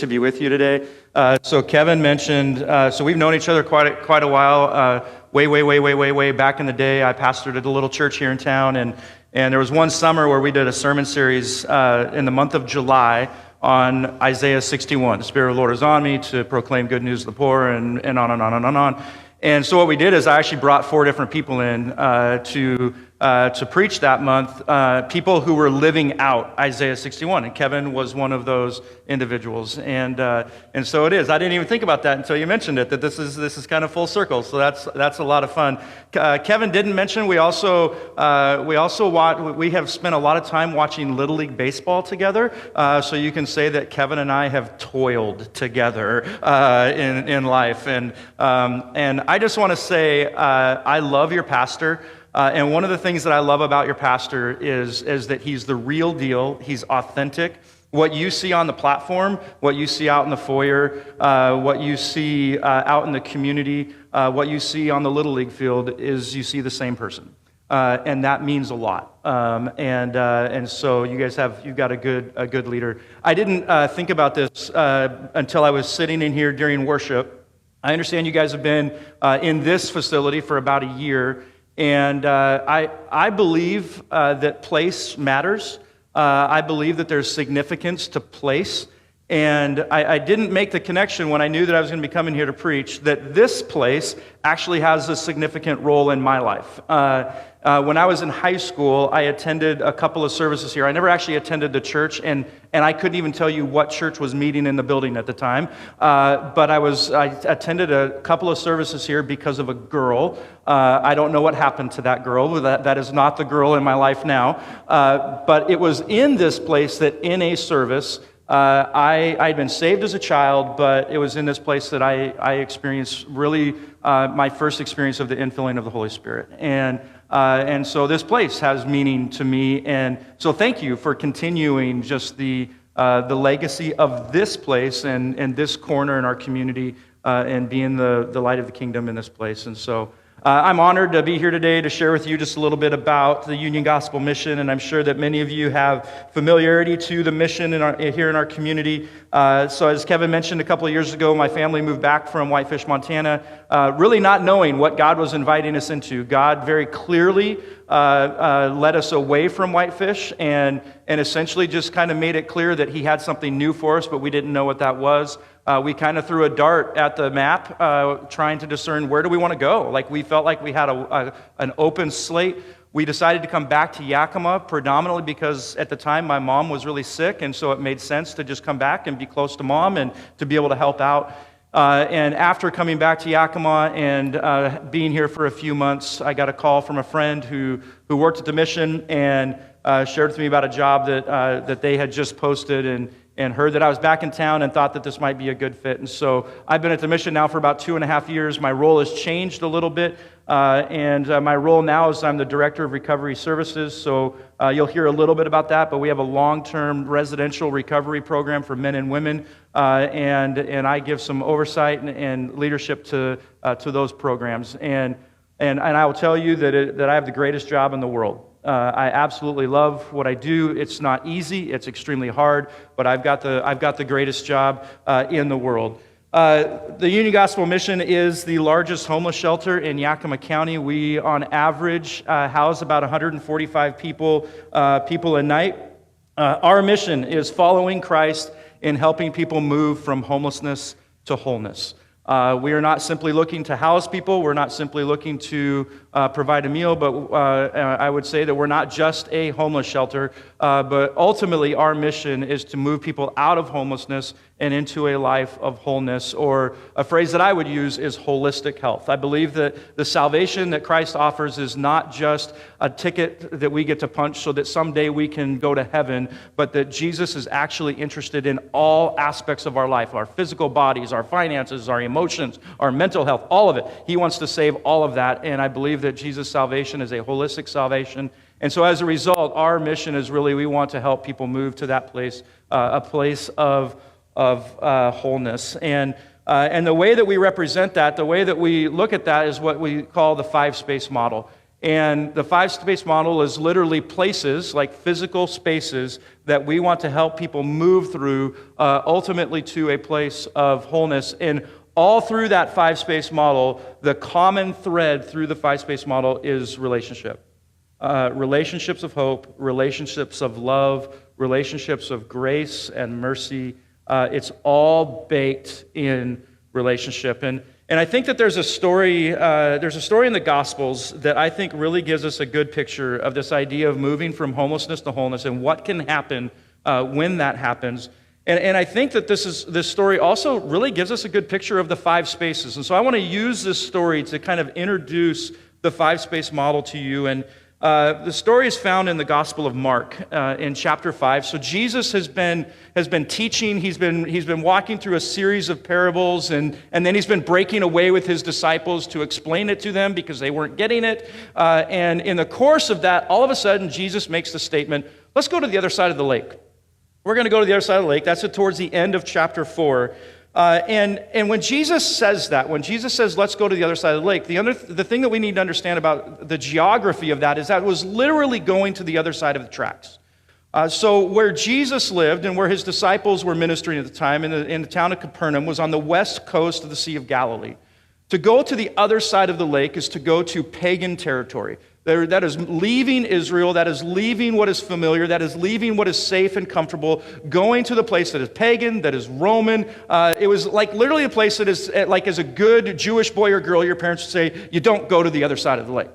to be with you today. So Kevin mentioned, so we've known each other quite a while, way back in the day. I pastored at a little church here in town, and there was one summer where we did a sermon series in the month of July on Isaiah 61. The Spirit of the Lord is on me to proclaim good news to the poor, and on and on and on and on. And so what we did is I actually brought 4 different people in to preach that month, people who were living out Isaiah 61, and Kevin was one of those individuals. And so it is. I didn't even think about that until you mentioned it, that this is kind of full circle. So that's a lot of fun. Kevin didn't mention we have spent a lot of time watching Little League baseball together. So you can say that Kevin and I have toiled together in life. And I just want to say I love your pastor. And one of the things that I love about your pastor is that he's the real deal. He's authentic. What you see on the platform, what you see out in the foyer, what you see out in the community, what you see on the Little League field is you see the same person. And that means a lot. And so you've got a good leader. I didn't think about this until I was sitting in here during worship. I understand you guys have been in this facility for about a year, and I believe that place matters. I believe that there's significance to place, and I didn't make the connection when I knew that I was going to be coming here to preach that this place actually has a significant role in my life. When I was in high school, I attended a couple of services here. I never actually attended the church, and I couldn't even tell you what church was meeting in the building at the time. But I attended a couple of services here because of a girl. I don't know what happened to that girl. That is not the girl in my life now. But it was in this place that in a service, I'd been saved as a child, but it was in this place that I experienced really my first experience of the infilling of the Holy Spirit. And so this place has meaning to me, and so thank you for continuing just the legacy of this place and this corner in our community and being the light of the kingdom in this place. And so I'm honored to be here today to share with you just a little bit about the Union Gospel Mission, and I'm sure that many of you have familiarity to the mission here in our community. So as Kevin mentioned a couple of years ago, my family moved back from Whitefish, Montana, really not knowing what God was inviting us into. God very clearly led us away from Whitefish and essentially just kind of made it clear that He had something new for us, but we didn't know what that was. We kind of threw a dart at the map, trying to discern where do we want to go. Like we felt like we had an open slate. We decided to come back to Yakima predominantly because at the time my mom was really sick, and so it made sense to just come back and be close to mom and to be able to help out. And after coming back to Yakima and being here for a few months, I got a call from a friend who worked at the mission and shared with me about a job that they had just posted and heard that I was back in town and thought that this might be a good fit. And so I've been at the mission now for about 2.5 years. My role has changed a little bit, and my role now is I'm the Director of Recovery Services, so you'll hear a little bit about that, but we have a long-term residential recovery program for men and women, and I give some oversight and leadership to those programs. And I will tell you that I have the greatest job in the world. I absolutely love what I do. It's not easy. It's extremely hard, but I've got the greatest job in the world. The Union Gospel Mission is the largest homeless shelter in Yakima County. We, on average, house about 145 people a night. Our mission is following Christ in helping people move from homelessness to wholeness. We are not simply looking to house people. We're not simply looking to provide a meal, but I would say that we're not just a homeless shelter, but ultimately our mission is to move people out of homelessness and into a life of wholeness, or a phrase that I would use is holistic health. I believe that the salvation that Christ offers is not just a ticket that we get to punch so that someday we can go to heaven, but that Jesus is actually interested in all aspects of our life, our physical bodies, our finances, our emotions, our mental health, all of it. He wants to save all of that, and I believe that Jesus' salvation is a holistic salvation. And so as a result, our mission is really we want to help people move to that place, a place of wholeness. And the way that we represent that, the way that we look at that is what we call the 5-space model. And the five-space model is literally places, like physical spaces, that we want to help people move through, ultimately to a place of wholeness. And all through that five-space model, the common thread through the five-space model is relationship. Relationships of hope, relationships of love, relationships of grace and mercy. It's all baked in relationship. And I think that there's a story in the Gospels that I think really gives us a good picture of this idea of moving from homelessness to wholeness and what can happen when that happens. And I think that this story also really gives us a good picture of the five spaces. And so I want to use this story to kind of introduce the five-space model to you. And the story is found in the Gospel of Mark in chapter 5. So Jesus has been teaching. He's been walking through a series of parables, and then he's been breaking away with his disciples to explain it to them because they weren't getting it. And in the course of that, all of a sudden, Jesus makes the statement, let's go to the other side of the lake. We're going to go to the other side of the lake. That's towards the end of chapter 4. And when Jesus says that, when Jesus says, let's go to the other side of the lake, the thing that we need to understand about the geography of that is that it was literally going to the other side of the tracks. So where Jesus lived and where his disciples were ministering at the time in the town of Capernaum was on the west coast of the Sea of Galilee. To go to the other side of the lake is to go to pagan territory. That is leaving Israel, that is leaving what is familiar, that is leaving what is safe and comfortable, going to the place that is pagan, that is Roman. It was like literally a place that is like as a good Jewish boy or girl, your parents would say, you don't go to the other side of the lake.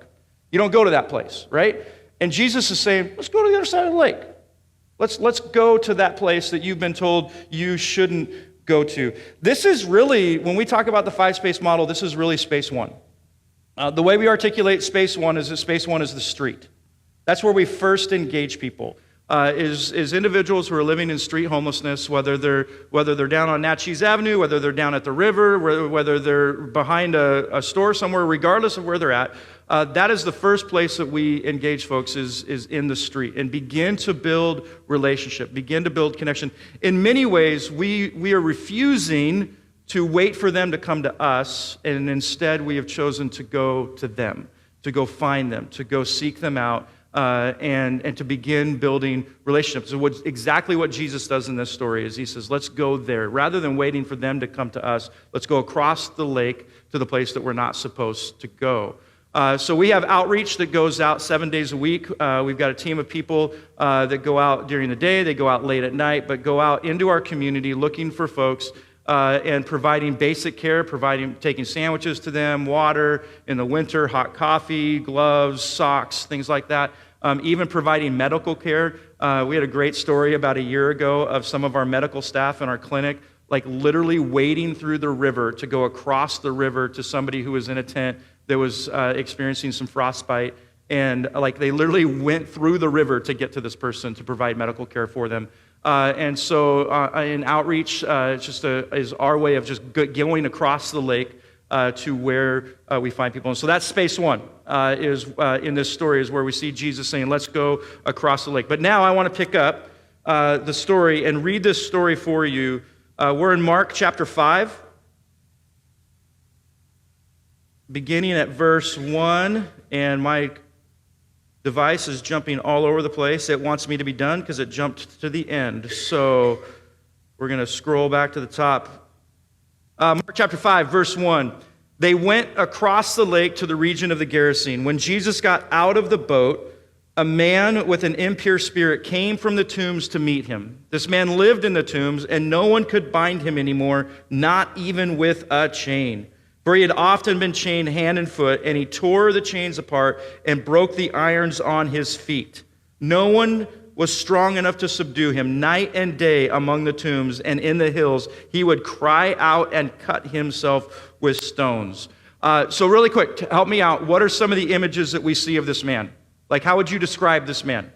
You don't go to that place, right? And Jesus is saying, let's go to the other side of the lake. Let's go to that place that you've been told you shouldn't go to. This is really, when we talk about the five-space model, this is really space one. The way we articulate space one is that space one is the street. That's where we first engage people. Is individuals who are living in street homelessness, whether they're down on Natchez Avenue, whether they're down at the river, whether they're behind a store somewhere, regardless of where they're at. That is the first place that we engage folks is in the street and begin to build relationship, begin to build connection. In many ways, we are refusing to wait for them to come to us, and instead we have chosen to go to them, to go find them, to go seek them out, and to begin building relationships. So exactly what Jesus does in this story is he says, let's go there. Rather than waiting for them to come to us, let's go across the lake to the place that we're not supposed to go. So we have outreach that goes out 7 days a week. We've got a team of people that go out during the day, they go out late at night, but go out into our community looking for folks and providing basic care, taking sandwiches to them, water in the winter, hot coffee, gloves, socks, things like that. Even providing medical care. We had a great story about a year ago of some of our medical staff in our clinic, like literally wading through the river to go across the river to somebody who was in a tent that was experiencing some frostbite. And like they literally went through the river to get to this person to provide medical care for them. And so in outreach, is our way of just going across the lake to where we find people. And so that's space one, in this story is where we see Jesus saying, let's go across the lake. But now I want to pick up the story and read this story for you. We're in Mark chapter 5, beginning at verse 1, and my device is jumping all over the place. It wants me to be done because it jumped to the end. So we're going to scroll back to the top. Mark chapter 5, verse 1. They went across the lake to the region of the Gerasene. When Jesus got out of the boat, a man with an impure spirit came from the tombs to meet him. This man lived in the tombs, and no one could bind him anymore, not even with a chain. For he had often been chained hand and foot, and he tore the chains apart and broke the irons on his feet. No one was strong enough to subdue him. Night and day among the tombs and in the hills, he would cry out and cut himself with stones. So really quick, help me out. What are some of the images that we see of this man? Like, how would you describe this man? You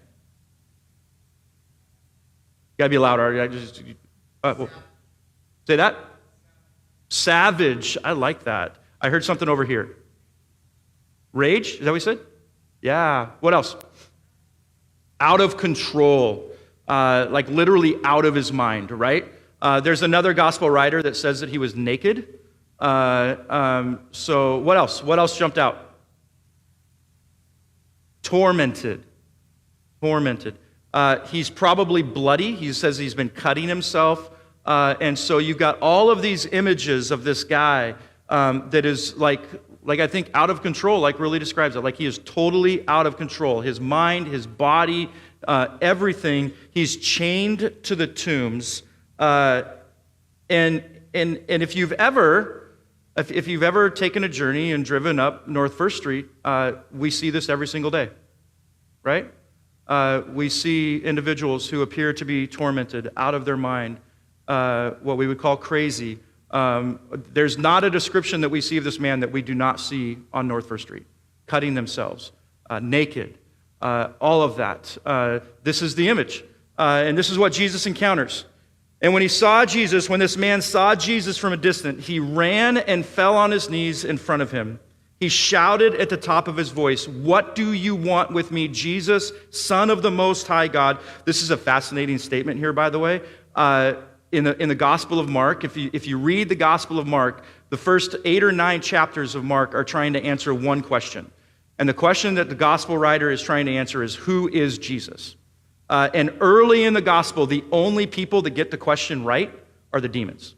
gotta be louder. Say that? Savage. I like that. I heard something over here. Rage? Is that what you said? Yeah. What else? Out of control. Like literally out of his mind, right? There's another gospel writer that says that he was naked. So what else? What else jumped out? tormented. Tormented. He's probably bloody. He says he's been cutting himself. And so you've got all of these images of this guy that is like I think out of control, like really describes it. Like he is totally out of control. His mind, his body, everything. He's chained to the tombs. And if you've ever taken a journey and driven up North First Street, we see this every single day, right? We see individuals who appear to be tormented, out of their mind, what we would call crazy. There's not a description that we see of this man that we do not see on North First Street, cutting themselves, naked, all of that. This is the image, and this is what Jesus encounters. And when this man saw Jesus from a distance, he ran and fell on his knees in front of him. He shouted at the top of his voice, "What do you want with me, Jesus, Son of the Most High God?" This is a fascinating statement here, by the way. In the Gospel of Mark, if you read the Gospel of Mark, the first 8 or 9 chapters of Mark are trying to answer one question. And the question that the Gospel writer is trying to answer is, who is Jesus? And early in the Gospel, the only people that get the question right are the demons.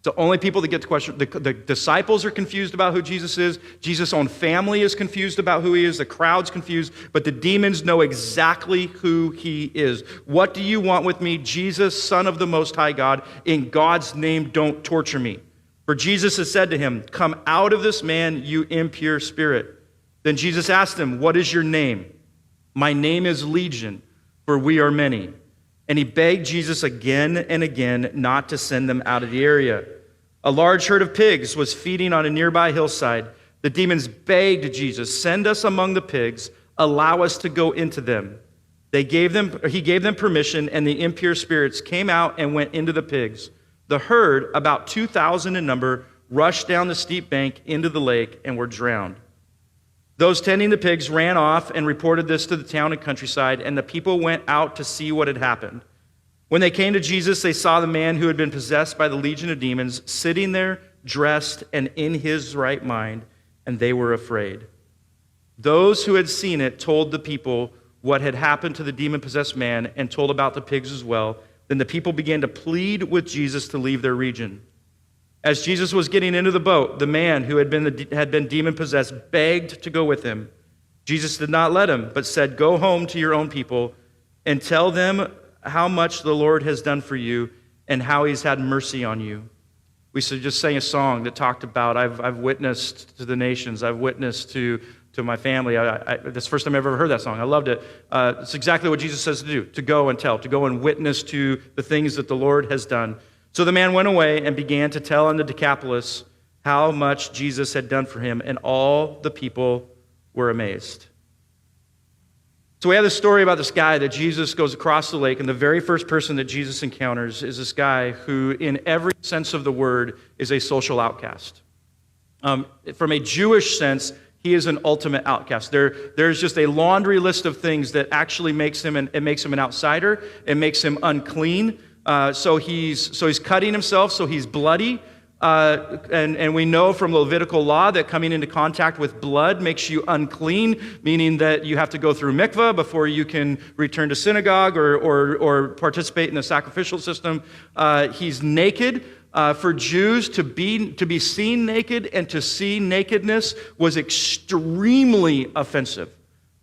The only people that get the question, the disciples are confused about who Jesus is. Jesus' own family is confused about who he is. The crowd's confused, but the demons know exactly who he is. "What do you want with me, Jesus, Son of the Most High God? In God's name, don't torture me." For Jesus has said to him, "Come out of this man, you impure spirit." Then Jesus asked him, "What is your name?" "My name is Legion, for we are many." And he begged Jesus again and again not to send them out of the area. A large herd of pigs was feeding on a nearby hillside. The demons begged Jesus, "Send us among the pigs, allow us to go into them." He gave them permission, and the impure spirits came out and went into the pigs. The herd, about 2,000 in number, rushed down the steep bank into the lake and were drowned. Those tending the pigs ran off and reported this to the town and countryside, and the people went out to see what had happened. When they came to Jesus, they saw the man who had been possessed by the legion of demons sitting there, dressed and in his right mind, and they were afraid. Those who had seen it told the people what had happened to the demon-possessed man and told about the pigs as well. Then the people began to plead with Jesus to leave their region. As Jesus was getting into the boat, the man who had been demon-possessed begged to go with him. Jesus did not let him, but said, "Go home to your own people and tell them how much the Lord has done for you and how he's had mercy on you." We just sang a song that talked about, I've witnessed to the nations, I've witnessed to my family. That's the first time I've ever heard that song. I loved it. It's exactly what Jesus says to do, to go and tell, to go and witness to the things that the Lord has done. So the man went away and began to tell in the Decapolis how much Jesus had done for him, and all the people were amazed. So we have this story about this guy that Jesus goes across the lake, and the very first person that Jesus encounters is this guy who, in every sense of the word, is a social outcast. From a Jewish sense, he is an ultimate outcast. There's just a laundry list of things that actually makes him an outsider. It makes him unclean. So he's cutting himself, so he's bloody. And we know from Levitical law that coming into contact with blood makes you unclean, meaning that you have to go through mikvah before you can return to synagogue or participate in the sacrificial system. He's naked. For Jews to be seen naked and to see nakedness was extremely offensive.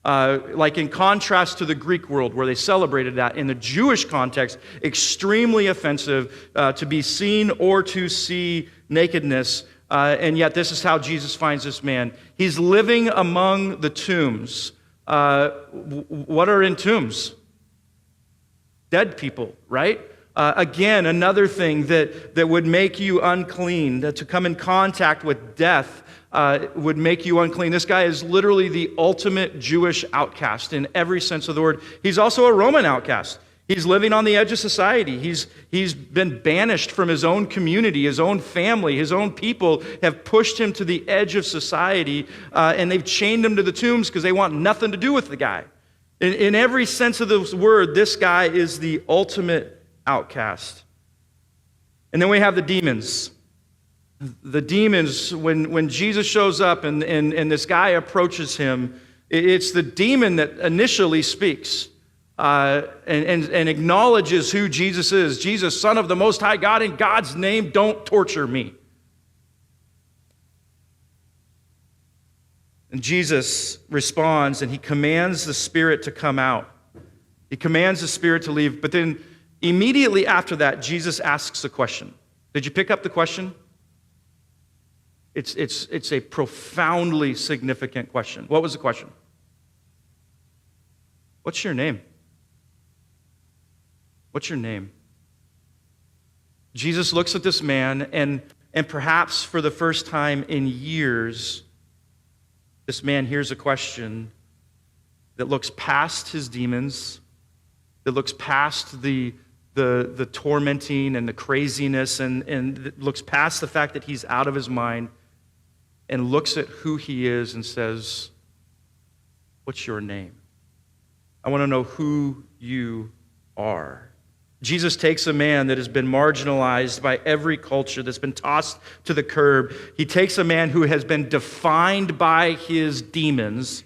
Like in contrast to the Greek world where they celebrated that, in the Jewish context, extremely offensive to be seen or to see nakedness. And yet this is how Jesus finds this man. He's living among the tombs. What are in tombs? Dead people, right? Again, another thing that would make you unclean, that to come in contact with death would make you unclean. This guy is literally the ultimate Jewish outcast in every sense of the word. He's also a Roman outcast. He's living on the edge of society. He's been banished from his own community, his own family, his own people have pushed him to the edge of society, and they've chained him to the tombs because they want nothing to do with the guy. In every sense of the word, this guy is the ultimate outcast. And then we have the demons. The demons, when Jesus shows up and this guy approaches him, It's the demon that initially speaks and acknowledges who Jesus is. Jesus, Son of the Most High God, in God's name, don't torture me. And Jesus responds and he commands the spirit to come out. He commands the spirit to leave, but then immediately after that, Jesus asks a question. Did you pick up the question? It's a profoundly significant question. What was the question? What's your name? What's your name? Jesus looks at this man, and perhaps for the first time in years, this man hears a question that looks past his demons, that looks past the tormenting and the craziness, and looks past the fact that he's out of his mind, and looks at who he is and says, what's your name? I want to know who you are. Jesus takes a man that has been marginalized by every culture, that's been tossed to the curb. He takes a man who has been defined by his demons.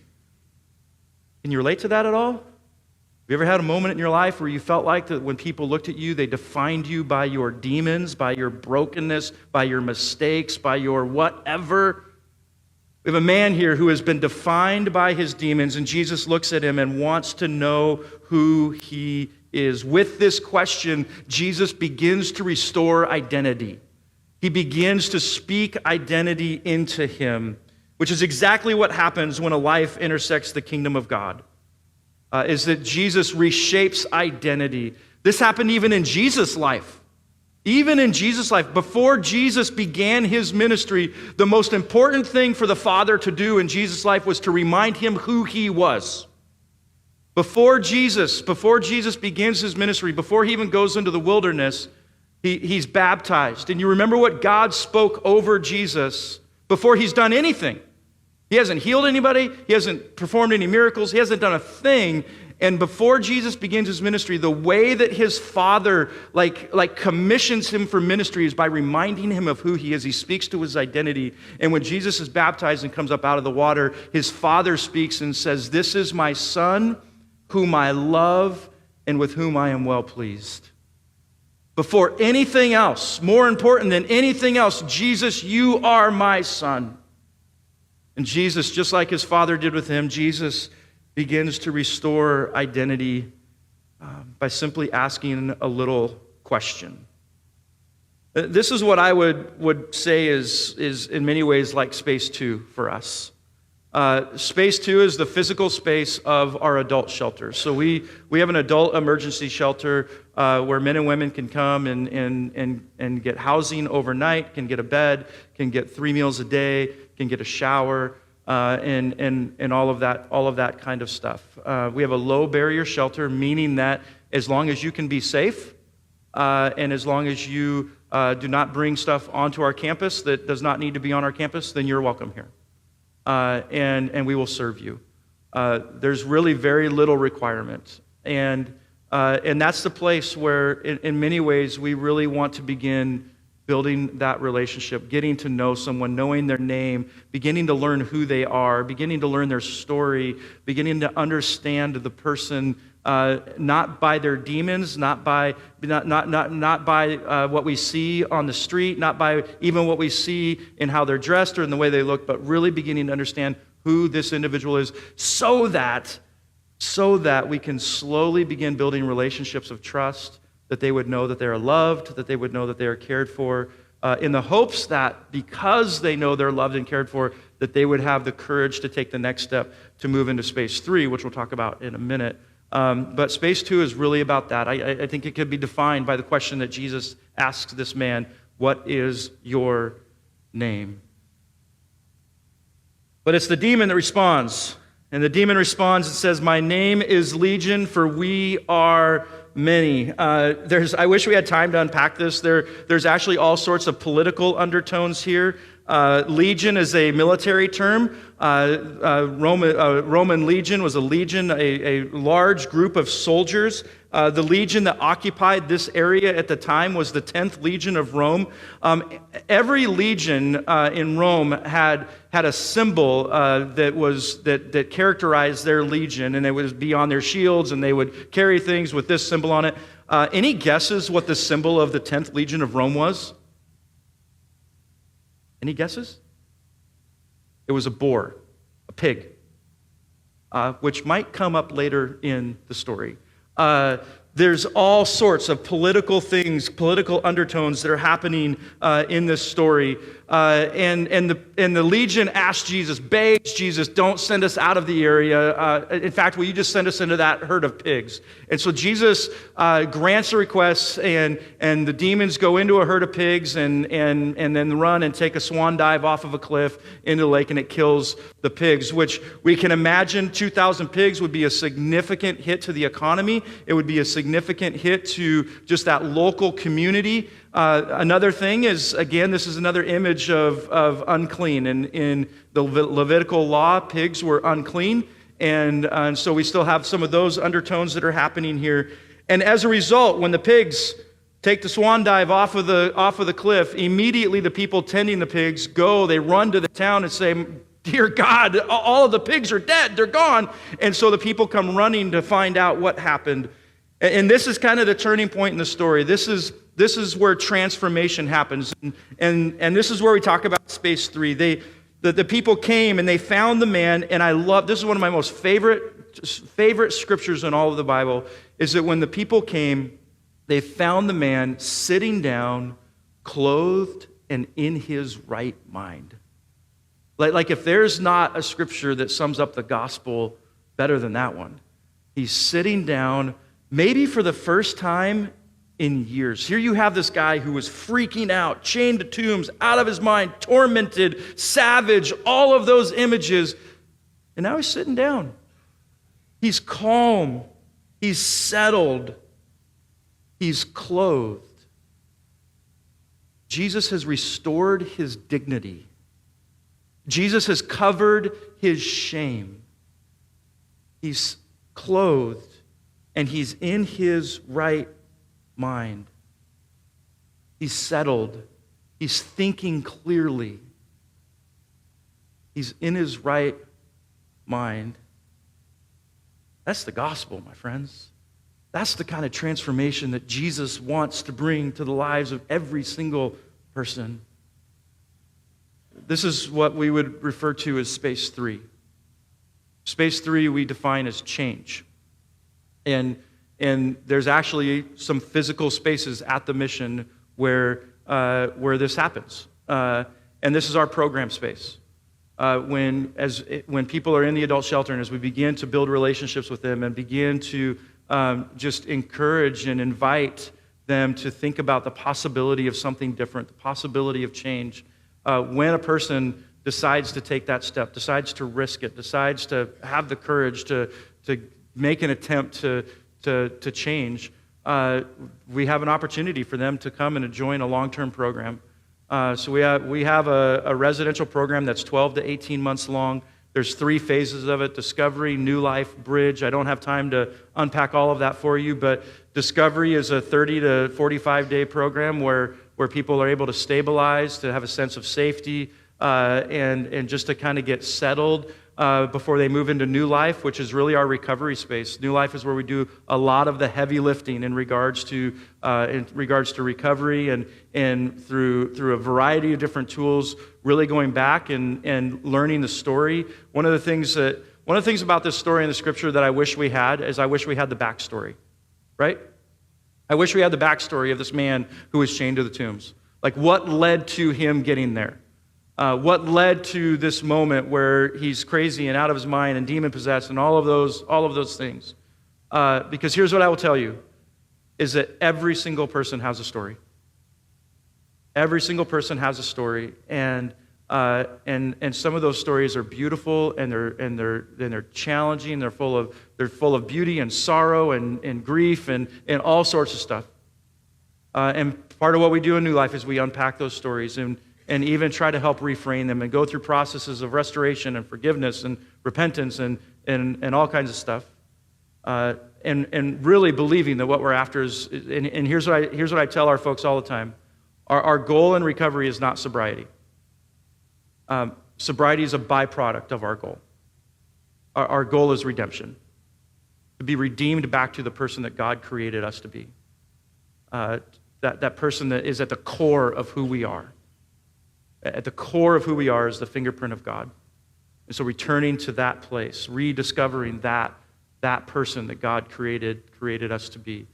Can you relate to that at all? Have you ever had a moment in your life where you felt like that when people looked at you, they defined you by your demons, by your brokenness, by your mistakes, by your whatever? We have a man here who has been defined by his demons, and Jesus looks at him and wants to know who he is. With this question, Jesus begins to restore identity. He begins to speak identity into him, which is exactly what happens when a life intersects the kingdom of God, is that Jesus reshapes identity. This happened even in Jesus' life. Even in Jesus' life, before Jesus began his ministry, the most important thing for the Father to do in Jesus' life was to remind him who he was. Before Jesus begins his ministry, before he even goes into the wilderness, he's baptized. And you remember what God spoke over Jesus before he's done anything. He hasn't healed anybody. He hasn't performed any miracles. He hasn't done a thing. And before Jesus begins his ministry, the way that his Father commissions him for ministry is by reminding him of who he is. He speaks to his identity. And when Jesus is baptized and comes up out of the water, his Father speaks and says, "This is my Son, whom I love and with whom I am well pleased." Before anything else, more important than anything else, Jesus, you are my Son. And Jesus, just like his Father did with him, Jesus begins to restore identity by simply asking a little question. This is what I would say is in many ways like Space 2 for us. Space 2 is the physical space of our adult shelters. So we have an adult emergency shelter where men and women can come and get housing overnight, can get a bed, can get 3 meals a day, can get a shower, and all of that kind of stuff. We have a low barrier shelter, meaning that as long as you can be safe, and as long as you do not bring stuff onto our campus that does not need to be on our campus, then you're welcome here. And we will serve you. There's really very little requirement. And that's the place where, in many ways, we really want to begin building that relationship, getting to know someone, knowing their name, beginning to learn who they are, beginning to learn their story, beginning to understand the person, not by their demons, not by what we see on the street, not by even what we see in how they're dressed or in the way they look, but really beginning to understand who this individual is, so that we can slowly begin building relationships of trust, that they would know that they are loved, that they would know that they are cared for, in the hopes that because they know they're loved and cared for, that they would have the courage to take the next step to move into Space 3, which we'll talk about in a minute. But Space 2 is really about that. I think it could be defined by the question that Jesus asks this man, "What is your name?" But it's the demon that responds. And the demon responds and says, "My name is Legion, for we are many." I wish we had time to unpack this. There's actually all sorts of political undertones here. Legion is a military term. Roman legion was a legion, a large group of soldiers. The legion that occupied this area at the time was the 10th Legion of Rome. Every legion in Rome had a symbol that characterized their legion, and it would be on their shields, and they would carry things with this symbol on it. Any guesses what the symbol of the 10th Legion of Rome was? Any guesses? It was a boar, a pig, which might come up later in the story. There's all sorts of political things, political undertones that are happening in this story. And the legion asked Jesus, begs Jesus, don't send us out of the area. In fact, will you just send us into that herd of pigs? And so Jesus grants the request, and the demons go into a herd of pigs and then run and take a swan dive off of a cliff into the lake, and it kills the pigs, which we can imagine 2,000 pigs would be a significant hit to the economy. It would be a significant hit to just that local community. Another thing is, again, this is another image of unclean. And in the Levitical law, pigs were unclean. And so we still have some of those undertones that are happening here. And as a result, when the pigs take the swan dive off of the cliff, immediately the people tending the pigs they run to the town and say, "Dear God, all of the pigs are dead, they're gone." And so the people come running to find out what happened. And this is kind of the turning point in the story. This is where transformation happens. And this is where we talk about space 3. The people came and they found the man, and this is one of my most favorite scriptures in all of the Bible, is that when the people came, they found the man sitting down, clothed, and in his right mind. Like if there's not a scripture that sums up the gospel better than that one. He's sitting down, maybe for the first time in years. Here you have this guy who was freaking out, chained to tombs, out of his mind, tormented, savage, all of those images. And now he's sitting down. He's calm. He's settled. He's clothed. Jesus has restored his dignity. Jesus has covered his shame. He's clothed, and he's in his right mind. He's settled. He's thinking clearly. He's in his right mind. That's the gospel, my friends. That's the kind of transformation that Jesus wants to bring to the lives of every single person. This is what we would refer to as space 3. Space 3 we define as change. And there's actually some physical spaces at the mission where this happens. And this is our program space. When people are in the adult shelter, and as we begin to build relationships with them and begin to just encourage and invite them to think about the possibility of something different, the possibility of change. When a person decides to take that step, decides to risk it, decides to have the courage to make an attempt to change, we have an opportunity for them to come and join a long-term program. So we have a residential program that's 12 to 18 months long. There's 3 phases of it: Discovery, New Life, Bridge. I don't have time to unpack all of that for you, but Discovery is a 30 to 45-day program where people are able to stabilize, to have a sense of safety, and just to kind of get settled before they move into New Life, which is really our recovery space. New Life is where we do a lot of the heavy lifting in regards to recovery, and through a variety of different tools, really going back and learning the story. One of the things about this story in the scripture that I wish we had is I wish we had the backstory, right? I wish we had the backstory of this man who was chained to the tombs. Like, what led to him getting there? What led to this moment where he's crazy and out of his mind and demon-possessed and all of those things? Because here's what I will tell you, is that every single person has a story. Every single person has a story, and some of those stories are beautiful, and they're challenging. They're full of beauty and sorrow and grief and all sorts of stuff. And part of what we do in New Life is we unpack those stories, and and even try to help reframe them and go through processes of restoration and forgiveness and repentance and all kinds of stuff. And really believing that what we're after is, and here's what I tell our folks all the time. Our goal in recovery is not sobriety. Sobriety is a byproduct of our goal. Our goal is redemption, to be redeemed back to the person that God created us to be. That person that is at the core of who we are. At the core of who we are is the fingerprint of God. And so returning to that place, rediscovering that person that God created us to be.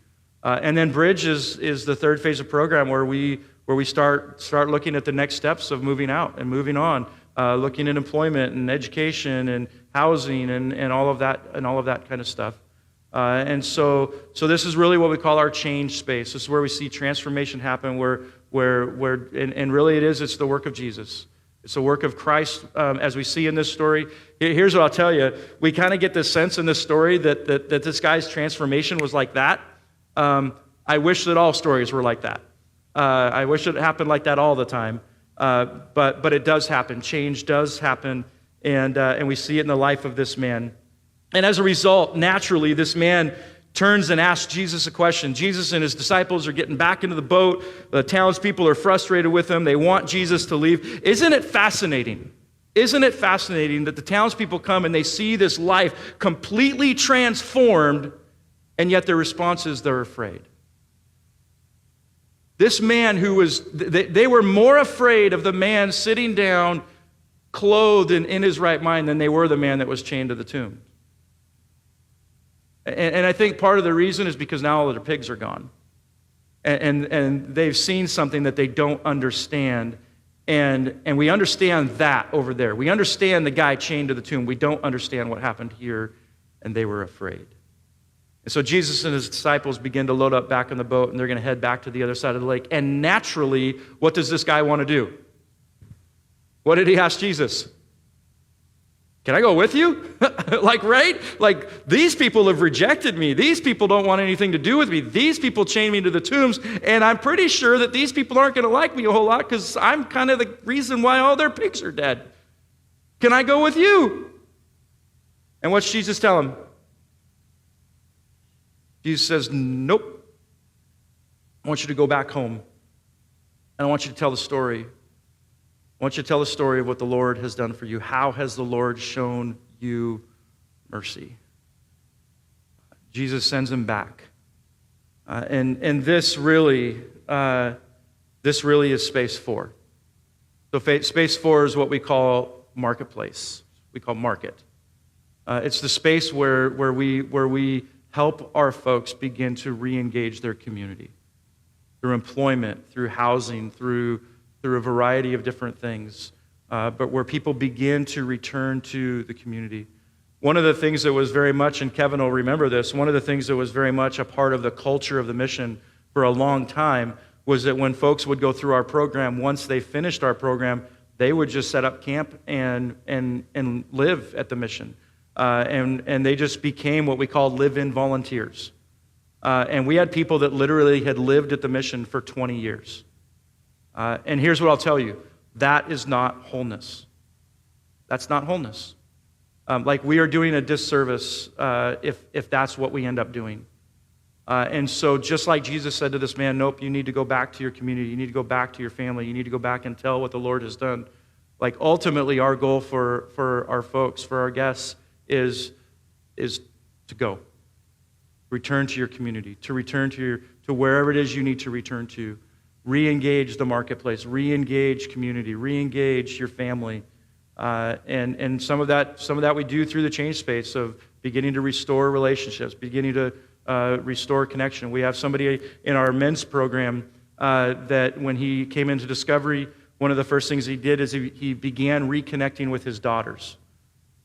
And then Bridge is the third phase of program where we start looking at the next steps of moving out and moving on, looking at employment and education and housing and all of that kind of stuff. And so this is really what we call our change space. This is where we see transformation happen, where really it's the work of Jesus. It's the work of Christ, as we see in this story. Here's what I'll tell you. We kind of get this sense in this story that this guy's transformation was like that. I wish that all stories were like that. I wish it happened like that all the time. But it does happen. Change does happen, and we see it in the life of this man. And as a result, naturally, this man turns and asks Jesus a question. Jesus and his disciples are getting back into the boat. The townspeople are frustrated with him. They want Jesus to leave. Isn't it fascinating? Isn't it fascinating that the townspeople come and they see this life completely transformed, and yet their response is they're afraid? This man they were more afraid of the man sitting down, clothed and in his right mind, than they were the man that was chained to the tomb. And I think part of the reason is because now all their pigs are gone. And they've seen something that they don't understand. And we understand that over there. We understand the guy chained to the tomb. We don't understand what happened here, and they were afraid. And so Jesus and his disciples begin to load up back on the boat, and they're going to head back to the other side of the lake. And naturally, what does this guy want to do? What did he ask Jesus? Can I go with you? Right? These people have rejected me. These people don't want anything to do with me. These people chained me to the tombs, and I'm pretty sure that these people aren't going to like me a whole lot because I'm kind of the reason why all their pigs are dead. Can I go with you? And what's Jesus tell him? Jesus says, nope. I want you to go back home, and I want you to tell the story. I want you to tell the story of what the Lord has done for you. How has the Lord shown you mercy? Jesus sends him back. And this really is space 4. So space 4 is what we call marketplace. We call market. It's the space where we help our folks begin to re-engage their community through employment, through housing, through a variety of different things, but where people begin to return to the community. One of the things that was very much, and Kevin will remember this, one of the things that was very much a part of the culture of the mission for a long time was that when folks would go through our program, once they finished our program, they would just set up camp and live at the mission. And they just became what we call live-in volunteers. And we had people that literally had lived at the mission for 20 years. And here's what I'll tell you. That is not wholeness. That's not wholeness. We are doing a disservice if that's what we end up doing. And so just like Jesus said to this man, nope, you need to go back to your community. You need to go back to your family. You need to go back and tell what the Lord has done. Ultimately, our goal for our folks, for our guests, is to go. Return to your community, to return to wherever it is you need to return to. Re-engage the marketplace, re-engage community, re-engage your family. And some of that we do through the change space of beginning to restore relationships, beginning to restore connection. We have somebody in our men's program that when he came into Discovery, one of the first things he did is he began reconnecting with his daughters.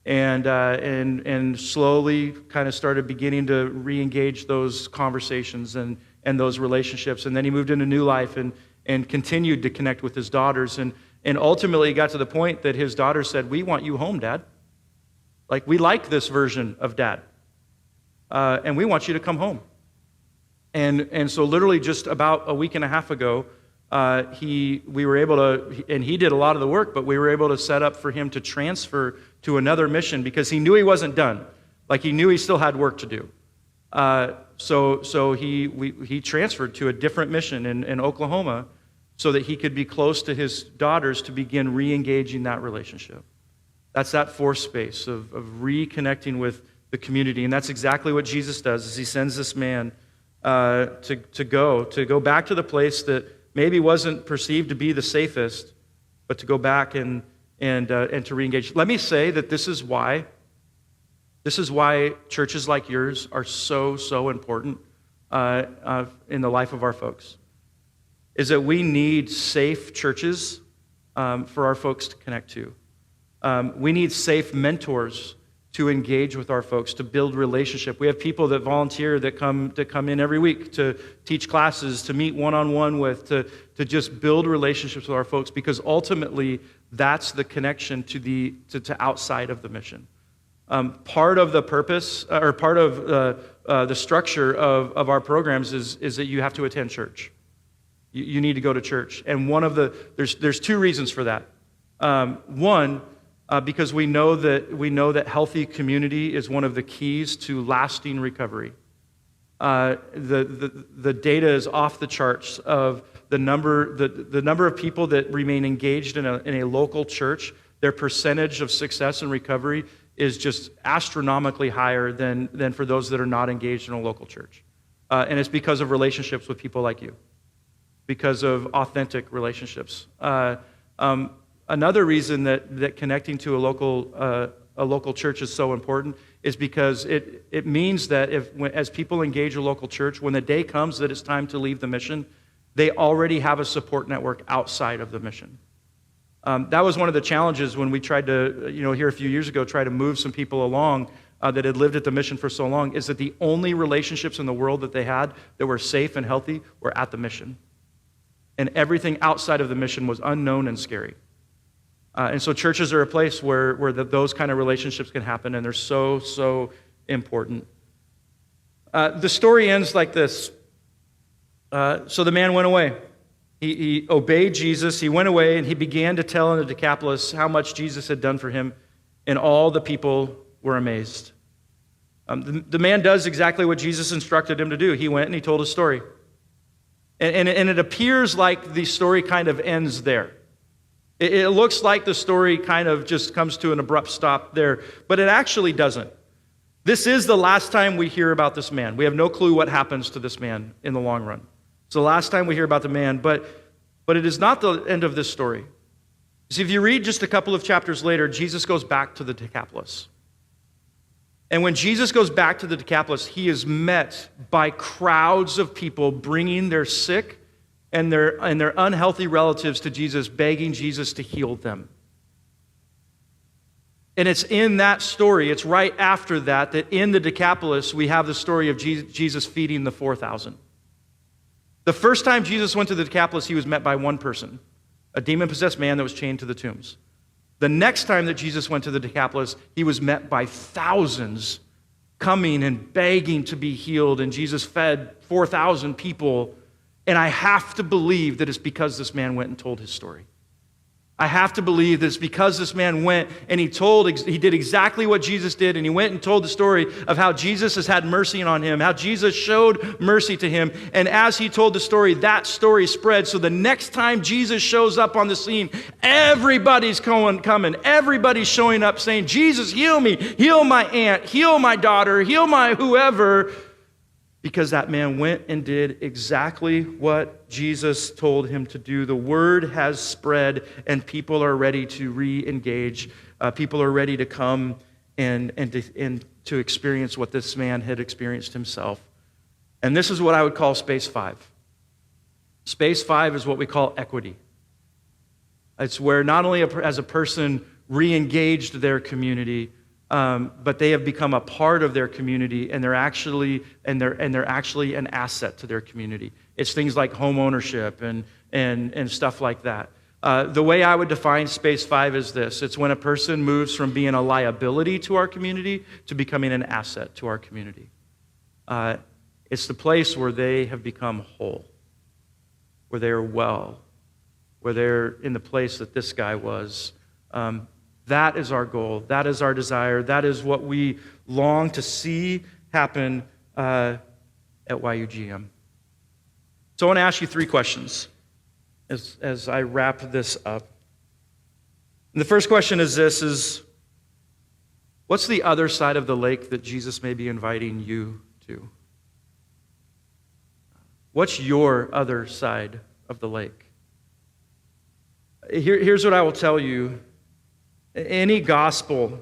And slowly kind of started beginning to re-engage those conversations and those relationships. And then he moved into New Life and continued to connect with his daughters. And ultimately he got to the point that his daughters said, we want you home, Dad. We like this version of Dad. And we want you to come home. And so literally just about a week and a half ago, we were able to, and he did a lot of the work, but we were able to set up for him to transfer to another mission because he knew he wasn't done. Like he knew he still had work to do. So he transferred to a different mission in Oklahoma so that he could be close to his daughters to begin re-engaging that relationship. That's that fourth space of reconnecting with the community. And that's exactly what Jesus does, is he sends this man to go back to the place that maybe wasn't perceived to be the safest, but to go back and to re-engage. Let me say that this is why churches like yours are so important in the life of our folks, is that we need safe churches for our folks to connect to. We need safe mentors to engage with our folks, to build relationship. We have people that volunteer that come in every week to teach classes, to meet one-on-one with, to just build relationships with our folks, because ultimately that's the connection to outside of the mission. Part of the purpose, or part of the structure of our programs is that you have to attend church. You need to go to church. And there's two reasons for that. One, because we know that healthy community is one of the keys to lasting recovery. The data is off the charts of the number of people that remain engaged in a local church. Their percentage of success and recovery is just astronomically higher than for those that are not engaged in a local church. And it's because of relationships with people like you, because of authentic relationships. Another reason that connecting to a local church is so important is because it means that as people engage a local church, when the day comes that it's time to leave the mission, they already have a support network outside of the mission. That was one of the challenges when we tried to, here a few years ago, try to move some people along that had lived at the mission for so long, is that the only relationships in the world that they had that were safe and healthy were at the mission. And everything outside of the mission was unknown and scary. And so churches are a place where those kind of relationships can happen, and they're so important. The story ends like this. So the man went away. He obeyed Jesus. He went away, and he began to tell in the Decapolis how much Jesus had done for him, and all the people were amazed. The man does exactly what Jesus instructed him to do. He went and he told his story. And it appears like the story kind of ends there. It looks like the story kind of just comes to an abrupt stop there, but it actually doesn't. This is the last time we hear about this man. We have no clue what happens to this man in the long run. It's the last time we hear about the man, but it is not the end of this story. See, if you read just a couple of chapters later, Jesus goes back to the Decapolis. And when Jesus goes back to the Decapolis, he is met by crowds of people bringing their sick and their unhealthy relatives to Jesus, begging Jesus to heal them. And it's in that story, it's right after that in the Decapolis, we have the story of Jesus feeding the 4,000. The first time Jesus went to the Decapolis, he was met by one person, a demon-possessed man that was chained to the tombs. The next time that Jesus went to the Decapolis, he was met by thousands coming and begging to be healed, and Jesus fed 4,000 people. And I have to believe that it's because this man went and told his story. I have to believe that it's because this man went and he did exactly what Jesus did, and he went and told the story of how Jesus has had mercy on him, how Jesus showed mercy to him. And as he told the story, that story spread. So the next time Jesus shows up on the scene, everybody's coming. Everybody's showing up saying, Jesus, heal me, heal my aunt, heal my daughter, heal my whoever. Because that man went and did exactly what Jesus told him to do. The word has spread, and people are ready to re-engage. People are ready to come and to experience what this man had experienced himself. And this is what I would call space 5. Space 5 is what we call equity. It's where not only as a person re-engaged their community, but they have become a part of their community, and they're actually an asset to their community. It's things like home ownership and stuff like that. The way I would define space 5 is this: it's when a person moves from being a liability to our community to becoming an asset to our community. It's the place where they have become whole, where they are well, where they're in the place that this guy was. That is our goal. That is our desire. That is what we long to see happen at YUGM. So I want to ask you 3 questions as I wrap this up. And the first question is this, what's the other side of the lake that Jesus may be inviting you to? What's your other side of the lake? Here's what I will tell you. Any gospel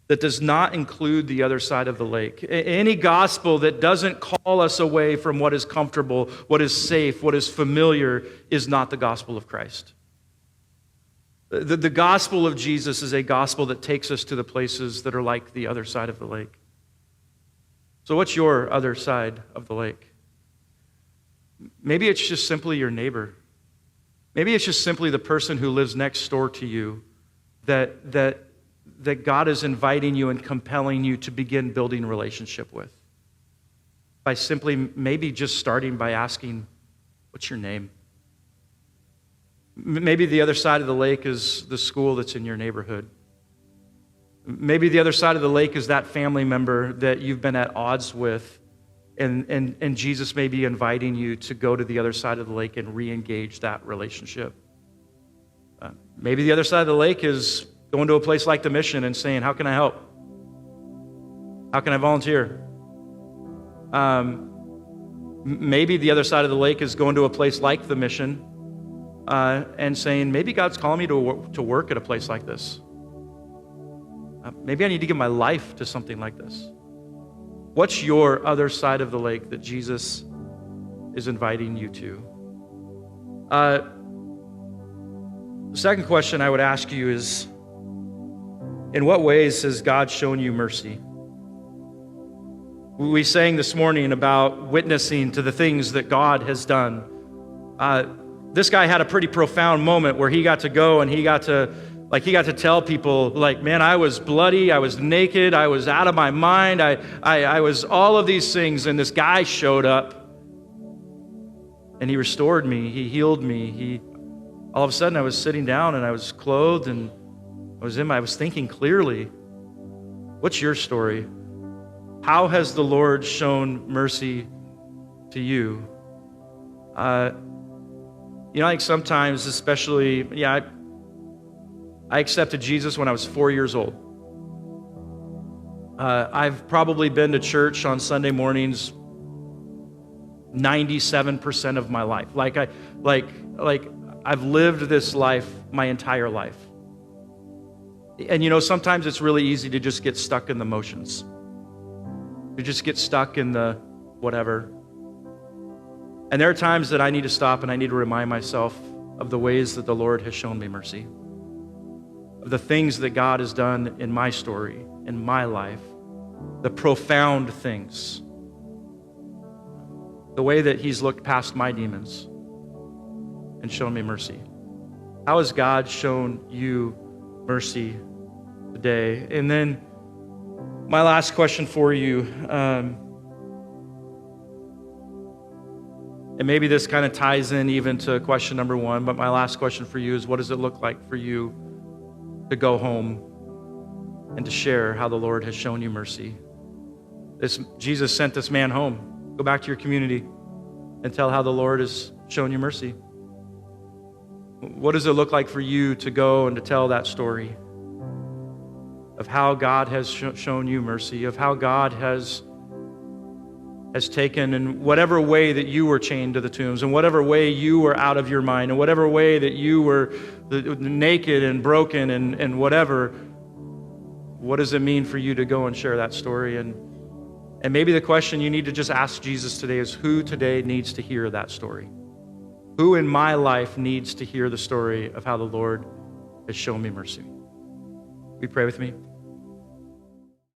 that does not include the other side of the lake, any gospel that doesn't call us away from what is comfortable, what is safe, what is familiar, is not the gospel of Christ. The gospel of Jesus is a gospel that takes us to the places that are like the other side of the lake. So what's your other side of the lake? Maybe it's just simply your neighbor. Maybe it's just simply the person who lives next door to you that God is inviting you and compelling you to begin building a relationship with. By simply maybe just starting by asking, what's your name? Maybe the other side of the lake is the school that's in your neighborhood. Maybe the other side of the lake is that family member that you've been at odds with, and Jesus may be inviting you to go to the other side of the lake and re-engage that relationship. Maybe the other side of the lake is going to a place like the Mission and saying, how can I help? How can I volunteer? Maybe the other side of the lake is going to a place like the Mission and saying, maybe God's calling me to work at a place like this. Maybe I need to give my life to something like this. What's your other side of the lake that Jesus is inviting you to? The second question I would ask you is, in what ways has God shown you mercy? We sang this morning about witnessing to the things that God has done. This guy had a pretty profound moment where he got to go and he got to tell people, man, I was bloody, I was naked, I was out of my mind, I was all of these things, and this guy showed up and he restored me, he healed me, all of a sudden I was sitting down and I was clothed and I was thinking clearly. What's your story? How has the Lord shown mercy to you? I think sometimes, especially, I accepted Jesus when I was 4 years old. I've probably been to church on Sunday mornings 97% of my life. I've lived this life my entire life. And sometimes it's really easy to just get stuck in the motions. To just get stuck in the whatever. And there are times that I need to stop and I need to remind myself of the ways that the Lord has shown me mercy. Of the things that God has done in my story, in my life. The profound things. The way that He's looked past my demons and shown me mercy. How has God shown you mercy today? And then my last question for you, and maybe this kind of ties in even to question number 1, but my last question for you is, what does it look like for you to go home and to share how the Lord has shown you mercy? Jesus sent this man home. Go back to your community and tell how the Lord has shown you mercy. What does it look like for you to go and to tell that story of how God has shown you mercy, of how God has taken, in whatever way that you were chained to the tombs, in whatever way you were out of your mind, in whatever way that you were naked and broken and whatever, what does it mean for you to go and share that story? And maybe the question you need to just ask Jesus today is, who today needs to hear that story? Who in my life needs to hear the story of how the Lord has shown me mercy? Will you pray with me?